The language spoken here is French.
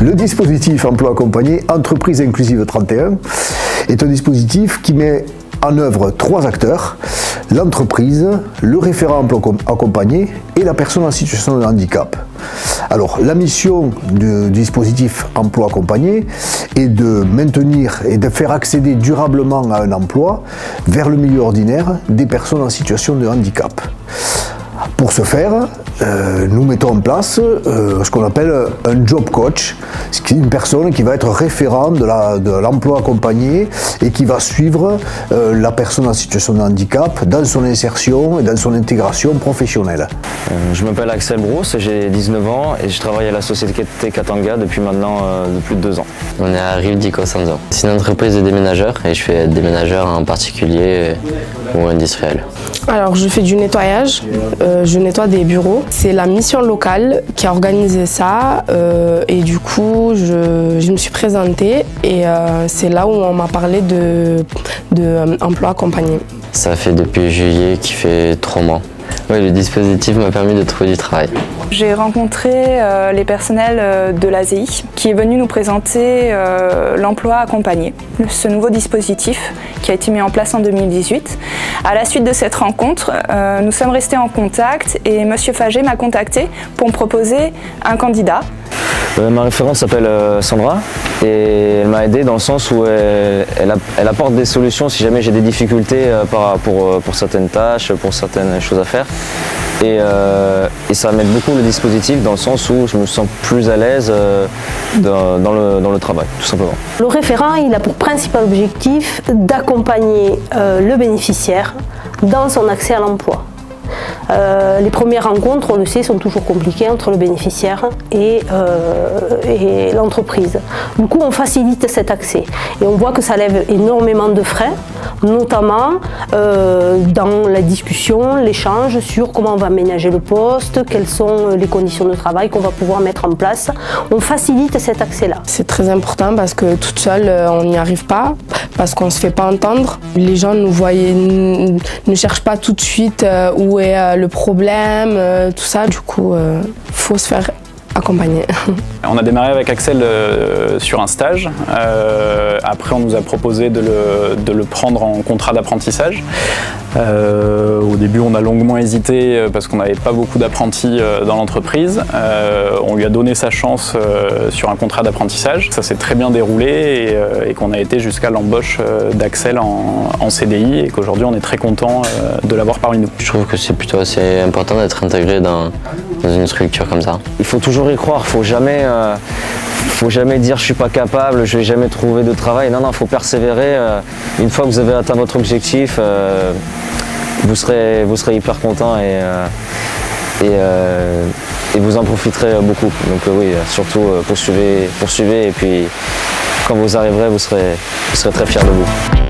Le dispositif emploi accompagné Entreprise Inclusive 31 est un dispositif qui met en œuvre 3 acteurs, l'entreprise, le référent emploi accompagné et la personne en situation de handicap. Alors, la mission du dispositif emploi accompagné est de maintenir et de faire accéder durablement à un emploi vers le milieu ordinaire des personnes en situation de handicap. Pour ce faire, nous mettons en place ce qu'on appelle un job coach, qui est une personne qui va être référent de l'emploi accompagné et qui va suivre la personne en situation de handicap dans son insertion et dans son intégration professionnelle. Je m'appelle Axel Brousse, j'ai 19 ans et je travaille à la société Katanga depuis maintenant plus de 2 ans. On est à Rio di Cosenza. C'est une entreprise de déménageurs et je fais déménageur en particulier ou industriel. Alors je fais du nettoyage, je nettoie des bureaux. C'est la mission locale qui a organisé ça et du coup je me suis présentée et c'est là où on m'a parlé de emploi accompagné. Ça fait depuis juillet qui fait 3 mois. Oui, le dispositif m'a permis de trouver du travail. J'ai rencontré les personnels de l'ASEI qui est venu nous présenter l'emploi accompagné, ce nouveau dispositif qui a été mis en place en 2018. À la suite de cette rencontre, nous sommes restés en contact et M. Faget m'a contacté pour me proposer un candidat. Ma référente s'appelle Sandra et elle m'a aidé dans le sens où elle apporte des solutions si jamais j'ai des difficultés pour certaines tâches, pour certaines choses à faire. Et ça m'aide beaucoup le dispositif dans le sens où je me sens plus à l'aise dans le travail, tout simplement. Le référent, il a pour principal objectif d'accompagner le bénéficiaire dans son accès à l'emploi. Les premières rencontres, on le sait, sont toujours compliquées entre le bénéficiaire et l'entreprise. Du coup, on facilite cet accès et on voit que ça lève énormément de frais, notamment dans la discussion, l'échange sur comment on va aménager le poste, quelles sont les conditions de travail qu'on va pouvoir mettre en place. On facilite cet accès-là. C'est très important parce que toute seule, on n'y arrive pas, parce qu'on ne se fait pas entendre. Les gens ne cherchent pas tout de suite où est le problème, tout ça. Du coup, faut se faire accompagner. On a démarré avec Axel sur un stage. Après, on nous a proposé de le prendre en contrat d'apprentissage. Au début, on a longuement hésité parce qu'on n'avait pas beaucoup d'apprentis dans l'entreprise. On lui a donné sa chance sur un contrat d'apprentissage. Ça s'est très bien déroulé et qu'on a été jusqu'à l'embauche d'Axel en CDI et qu'aujourd'hui, on est très content de l'avoir parmi nous. Je trouve que c'est plutôt assez important d'être intégré dans une structure comme ça. Il faut toujours y croire, faut jamais dire je suis pas capable, je vais jamais trouver de travail. Non, faut persévérer. Une fois que vous avez atteint votre objectif, vous serez hyper content et vous en profiterez beaucoup. Donc oui, surtout poursuivez et puis quand vous arriverez, vous serez très fiers de vous.